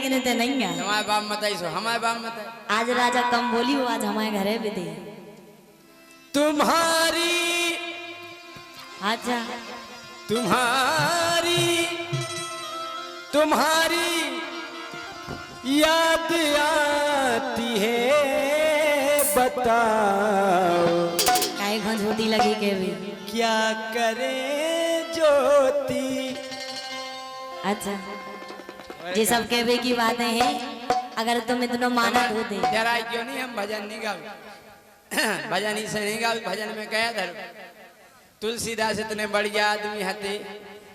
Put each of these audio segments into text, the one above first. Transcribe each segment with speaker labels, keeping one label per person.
Speaker 1: लेकिन ते नहीं है
Speaker 2: हमारे बाप मत आई सो हमारे बाप मत आई।
Speaker 1: आज राजा कम बोली हो आज हमारे घरे भी दे
Speaker 2: तुम्हारी
Speaker 1: अच्छा
Speaker 2: तुम्हारी तुम्हारी याद आती है बताओ
Speaker 1: काहे घन झूठी लगी के भी
Speaker 2: क्या करे ज्योति।
Speaker 1: अच्छा ये सब कहवे की बातें हैं अगर तुम इतना माना हो दे
Speaker 2: डराई क्यों नहीं हम भजन नहीं गाओ भजन ही से नहीं गाओ भजन में कहा धर तुलसीदास इतने बढ़िया आदमी हते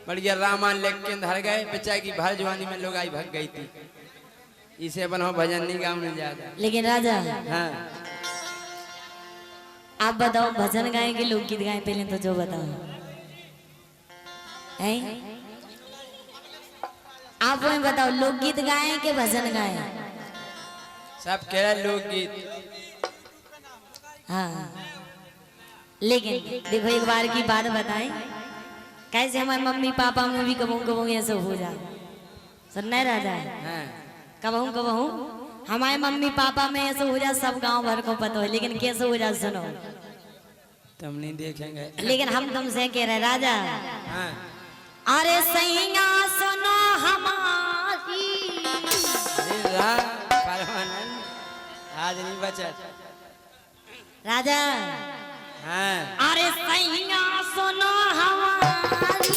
Speaker 2: बढ़िया रामायण लिख के धर गए बच्चा की भर जवानी में लोग आई भग गई थी इसे बनो भजन नहीं गाँव नहीं जाता।
Speaker 1: लेकिन राजा
Speaker 2: हाँ
Speaker 1: आप बताओ भजन गाए कि लोकगीत गाए पहले तो जो बताओ हैं आप वही बताओ लोकगीत गाए कि भजन गाए।
Speaker 2: सब कह रहे लोकगीत।
Speaker 1: हाँ लेकिन देखो एक बार की बात बताएं कैसे हमारे मम्मी पापा में भी कबहू कबहू ये सब हो जाए सुनना है राजा
Speaker 2: हाँ
Speaker 1: कबहू कबहू हमारे मम्मी पापा में ऐसे हो जाए सब गांव भर को पता है लेकिन कैसे हो जाए सुनो
Speaker 2: तुम नहीं देखेंगे
Speaker 1: लेकिन हम तुमसे कह रहे राजा
Speaker 2: हाँ
Speaker 1: अरे सैया सुनो हमारी
Speaker 2: परमानंद आज नहीं बचा
Speaker 1: राजा
Speaker 2: हाँ
Speaker 1: अरे सैया सुनो हमारी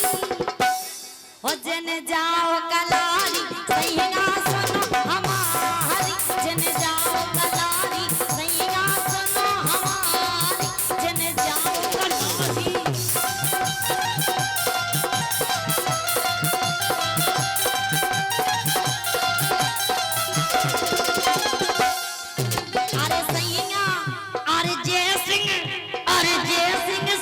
Speaker 1: हो जन जाओ कलारी सैया सुनो हमारी जन जाओ कलारी सैया सुनो हमारी जन जाओ कलारी। अरे सैया अरे जय सिंह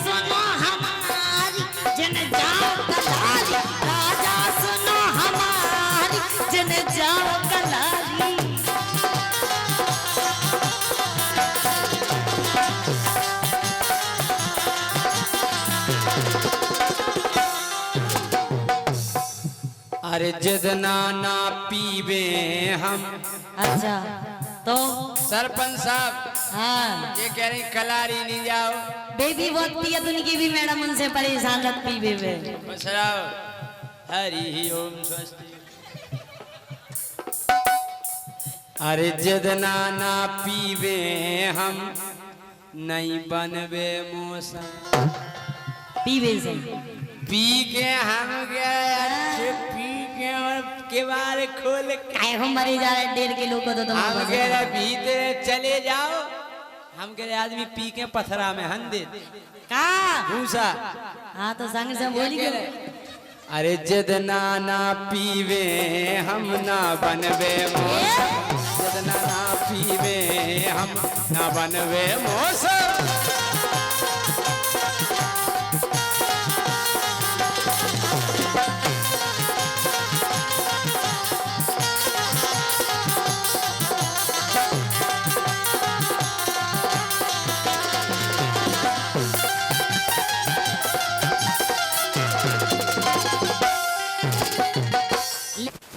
Speaker 1: सुनो हमारी जन जाओ कलारी राजा सुनो हमारी जन जाओ कलारी।
Speaker 2: अरे जितना ना पीवे हम।
Speaker 1: अच्छा तो
Speaker 2: सरपंच साहब
Speaker 1: हाँ
Speaker 2: ये कह रही कलारी नहीं जाओ
Speaker 1: बेबी बहुत पिया उनकी भी मैडम उनसे परेशान रख पी बेबे
Speaker 2: मसराओ हरि ओम स्वस्ति। अरे जितना ना पीवे हम नहीं बनवे मौसम
Speaker 1: पीबे से
Speaker 2: पी के हम गए पी के और केवाड़ खोल के
Speaker 1: काहे हम मरे जा रहे 1.5 किलो को तो तुम
Speaker 2: हम कह भीतर चले जाओ हम कह रहे आदमी पी के पथरा में हंदे
Speaker 1: का
Speaker 2: भूसा।
Speaker 1: हाँ तो संग से बोली क्यों
Speaker 2: अरे जितना ना पीवे हम ना बनवे मौसम जितना ना पीवे हम ना बनवे मौसम।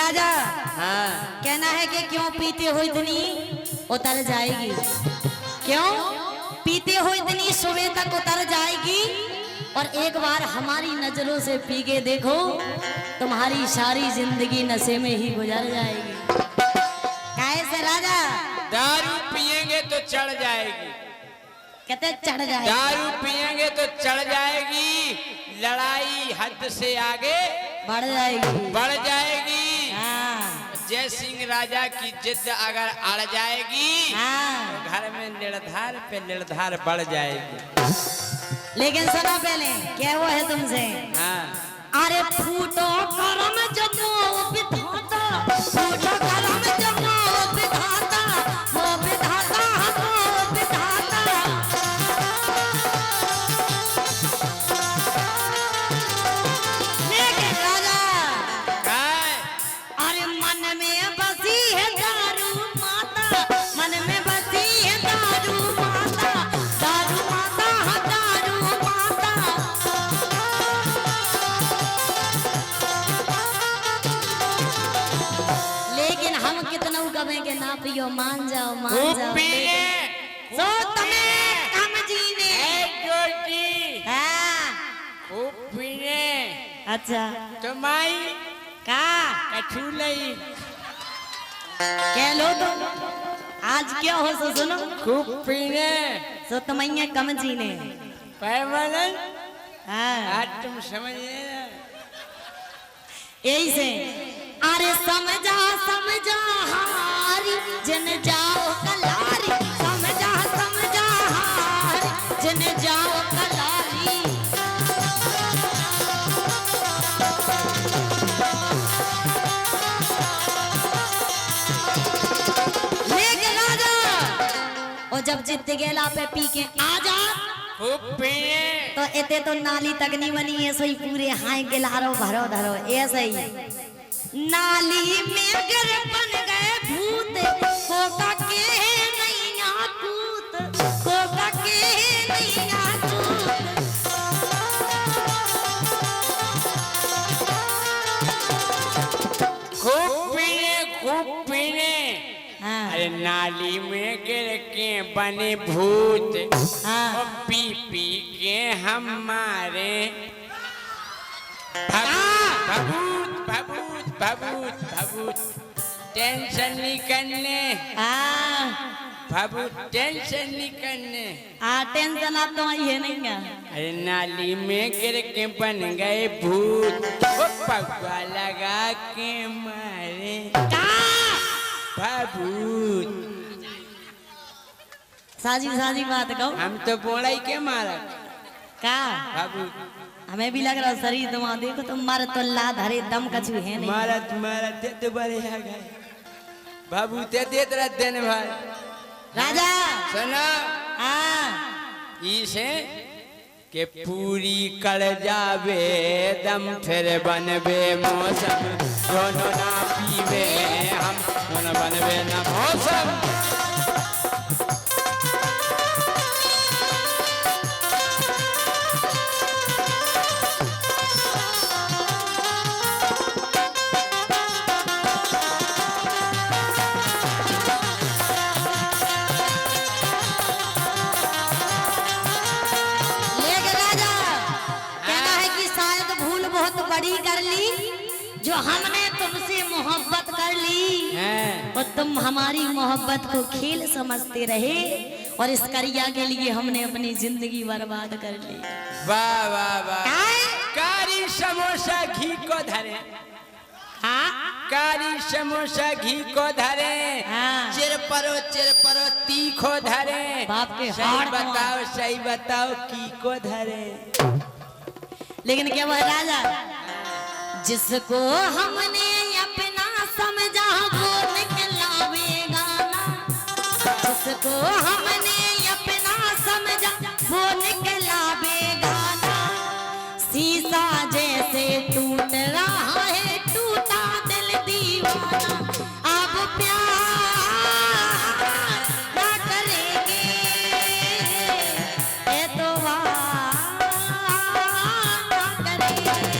Speaker 1: राजा
Speaker 2: हाँ
Speaker 1: कहना है कि क्यों पीते हो इतनी उतर जाएगी क्यों पीते हो इतनी सुबह तक उतर जाएगी और एक बार हमारी नजरों से पी के देखो तुम्हारी सारी जिंदगी नशे में ही गुजर जाएगी। कैसे राजा
Speaker 2: दारू पिएंगे तो चढ़ जाएगी
Speaker 1: कहते चढ़ जाएगी
Speaker 2: दारू पिएंगे तो चढ़ जाएगी लड़ाई हद से आगे बढ़ जाएगी।
Speaker 1: हाँ
Speaker 2: जय सिंह राजा की जिद अगर अड़ जाएगी
Speaker 1: हाँ
Speaker 2: तो घर में निर्धार पे निर्धार बढ़ जाएगी।
Speaker 1: लेकिन सुनो पहले क्या वो है तुमसे
Speaker 2: हाँ
Speaker 1: अरे फूटो करम जमो विधाता फूटो करम जमो विधाता वो विधाता हमो विधाता। लेकिन राजा अरे मन में बसी है दारू माता मन में बसी है दारू माता दारू माता हाँ दारू माता। हम कितना कहेंगे ना पियो, मान जाओ मान
Speaker 2: खूब
Speaker 1: जाओ।
Speaker 2: पिए,
Speaker 1: सो तुम्हें कम जीने।
Speaker 2: जोटी
Speaker 1: हाँ
Speaker 2: खूब पिए
Speaker 1: अच्छा
Speaker 2: तो माई
Speaker 1: का
Speaker 2: कछु नहीं
Speaker 1: कह लो तो आज क्या हो सो सुनो।
Speaker 2: खूब पीने
Speaker 1: सो तुम्हें कम जीने।
Speaker 2: पैमलन
Speaker 1: हाँ
Speaker 2: आज तुम समझे ना
Speaker 1: यही से अरे समझा समझा हारी जन जाओ कलारी, समझा समझा हारी जन जाओ कलारी। लेके राजा और जब जीत गेला पे पी के आजा
Speaker 2: खूब पिए
Speaker 1: तो एते तो नाली तक नहीं बनी है, सोई पूरे हाय गिलारो भरो धरो ऐसे ही नाली में गर बन गए भूत, कोका के नैया कूत, कोका के नैया कूत।
Speaker 2: खूब पीने
Speaker 1: हाँ
Speaker 2: अरे नाली में गिर के बने भूत
Speaker 1: हाँ
Speaker 2: और पी पी के हमारे भभूत भभूत भभूत भभूत टेंशन नहीं करने भभूत टेंशन नहीं करने
Speaker 1: टेंशन आप तो ये नहीं है।
Speaker 2: अरे नाली में गिर के बन गए भूत वो पगवा लगा के मारे भभूत।
Speaker 1: साजी साजी बात कहो।
Speaker 2: हम तो बोला ही के मारा
Speaker 1: का
Speaker 2: भभूत
Speaker 1: हमें भी लग रहा शरीर तुम देखो तुम मारे तो ला धरे दम कछु है नहीं।
Speaker 2: मारा तुम्हारा दे तो बड़े आ गए बाबू ते देत रहते ने भाई
Speaker 1: राजा
Speaker 2: सुनो
Speaker 1: हाँ
Speaker 2: इसे के पूरी कर जावे दम फिर बनबे मौसम दोनों ना पीवे हम दोनों बनबे ना मौसम।
Speaker 1: बड़ी कर ली जो हमने तुमसे मोहब्बत कर ली और तुम हमारी मोहब्बत को खेल समझते रहे और इस करिया के लिए हमने अपनी जिंदगी बर्बाद कर ली।
Speaker 2: वाह वाह वाह कारी समोसा घी को धरे कारी समोसा घी को धरे चिर परो तीखो धरे
Speaker 1: बाप के
Speaker 2: सही बताओ की को धरे।
Speaker 1: लेकिन क्या वह राजा जिसको हमने अपना समझा वो निकलावे गाना, जिसको हमने अपना समझा वो निकलावे गाना। शीशा जैसे टूट रहा है टूटा दिल दीवाना, अब प्यार ना करेंगे एतवार ना करेंगे।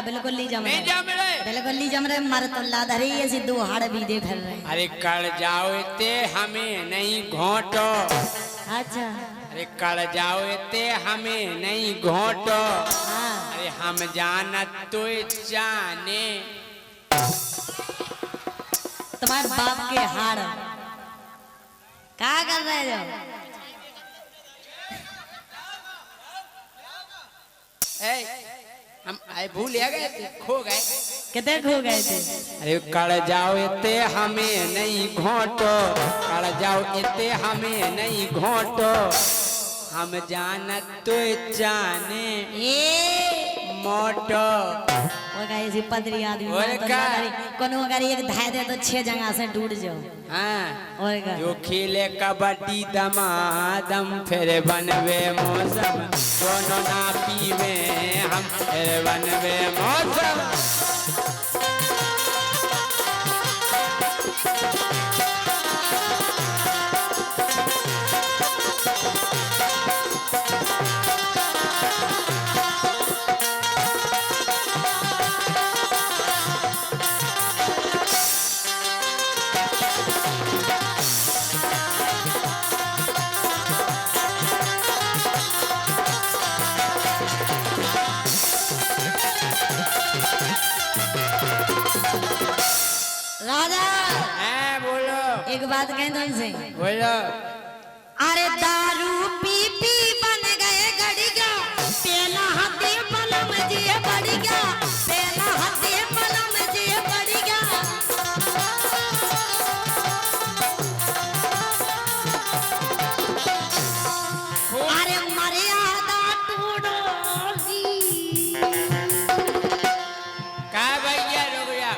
Speaker 1: बिल्कुल नहीं जम रहे, बिल्कुल नहीं जम रहे। मर तो लाधरी ये सिद्धू हाड़ भी देख रहे।
Speaker 2: अरे कर जाओ इते हमें नहीं घोटो।
Speaker 1: अच्छा
Speaker 2: अरे कर जाओ इते हमें नहीं घोटो। अरे हम जानत तो जाने
Speaker 1: तुम्हारे बाप के हाड़ क्या कर रहे हो?
Speaker 2: हम आए भूल गए खो गए
Speaker 1: कितने खो गए थे?
Speaker 2: अरे कड़ जाओ इते हमें नहीं घोटो, कड़ जाओ इते हमें नहीं घोटो, हम जानत तो जाने
Speaker 1: ए
Speaker 2: मोटो।
Speaker 1: वो का ऐसी पदरी आदमी
Speaker 2: और
Speaker 1: ना तो
Speaker 2: का?
Speaker 1: कोनो अगर एक धाय दे तो 6 जगह से टूट जाओ।
Speaker 2: हाँ
Speaker 1: और का?
Speaker 2: जो खेले कबड्डी दमादम फिर बनवे मौसम, दोनों ना पीवे हम फिर बनवे मौसम।
Speaker 1: राजा
Speaker 2: बोलो
Speaker 1: एक बात कहें तुमसे,
Speaker 2: बोलो।
Speaker 1: अरे दारू पी पी बन गए गड़िया, पेला हाथे पलम जी बढ़िया, पेला हाथे पलम जी बढ़िया। अरे मर्यादा तोड़ोगी।
Speaker 2: का भैया रुक जा,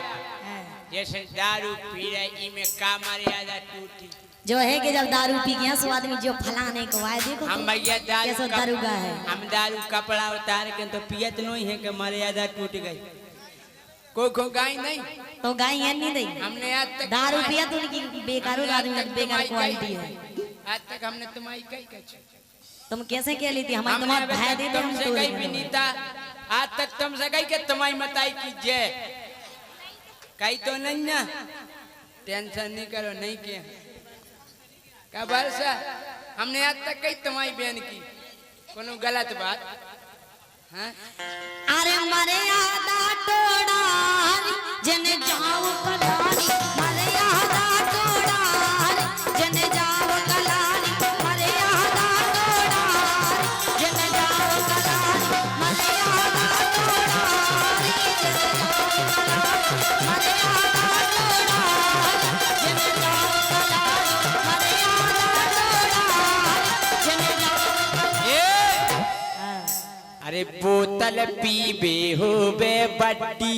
Speaker 2: जैसे दारू पी रहे में का मर्यादा टूटी।
Speaker 1: जो है कि जब दारू पी गया सो आदमी जो फलाने को आए देखो
Speaker 2: हम भैया
Speaker 1: कैसे दारू का है।
Speaker 2: हम दारू कपड़ा उतार के तो पियत नहीं है कि मर्यादा टूट गई। को गाय नहीं
Speaker 1: तो गाय ये नहीं दई,
Speaker 2: हमने आज तक
Speaker 1: दारू पिया तो उनकी बेकार आदमी बेकार क्वालिटी है।
Speaker 2: आज तक हमने तुम्हारी कही कही,
Speaker 1: तुम कैसे कह ली थी हमारे तुम्हारे भाई दे दे हम
Speaker 2: तुमसे
Speaker 1: तो
Speaker 2: कही भी नहीं था। आज तक तुमसे कही के तुम्हारी मताई की जय कही तो नहीं ना, टेंशन नहीं करो नहीं किया का भरोसा। हमने आज तक कही तुम्हारी बहन की कोनो गलत बात। हाँ?
Speaker 1: अरे मर्यादा तोड़ारी जने जाओ कलारी, मर्यादा तोड़ारी जने जाओ कलारी, मर्यादा तोड़ारी जने जाओ कलारी, मर्यादा तोड़ारी जने जाओ कलारी, मर्यादा तोड़ारी जने जाओ कलारी, मर्यादा तोड़ारी जने जाओ।
Speaker 2: अरे बोतल पीबे हो बे बड्डी,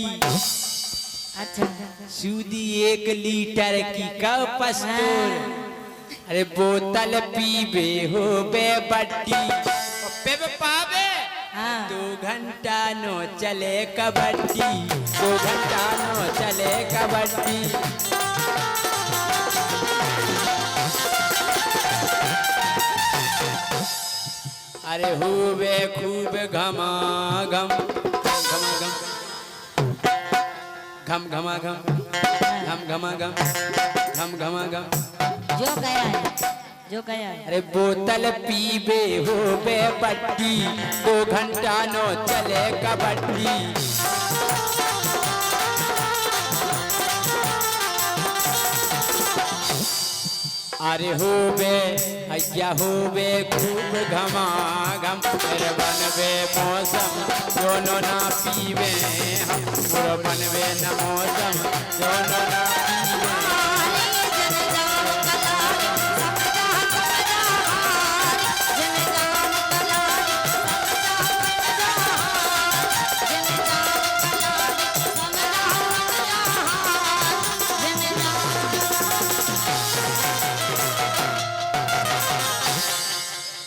Speaker 1: अच्छा
Speaker 2: सूदी 1 लीटर की कब पस्तूर। अरे बोतल पीबे हो बे बड्डी, पे पावे
Speaker 1: हाँ
Speaker 2: 2 घंटा नो चले कबड्डी, 2 घंटा नो चले कबड्डी। अरे हुए खूब घमाघम घमाघम घम घमाघम घम घमाघम घम घमाघम।
Speaker 1: जो गया है जो गया है।
Speaker 2: अरे बोतल पीबे हो बे बड्डी, 2 घंटा नो चले कबड्डी। अरे हो बे अय्या हो बे खूब घमाघम, फिर बनवे मौसम दोनों ना पीवे हम, पूरा बनवे न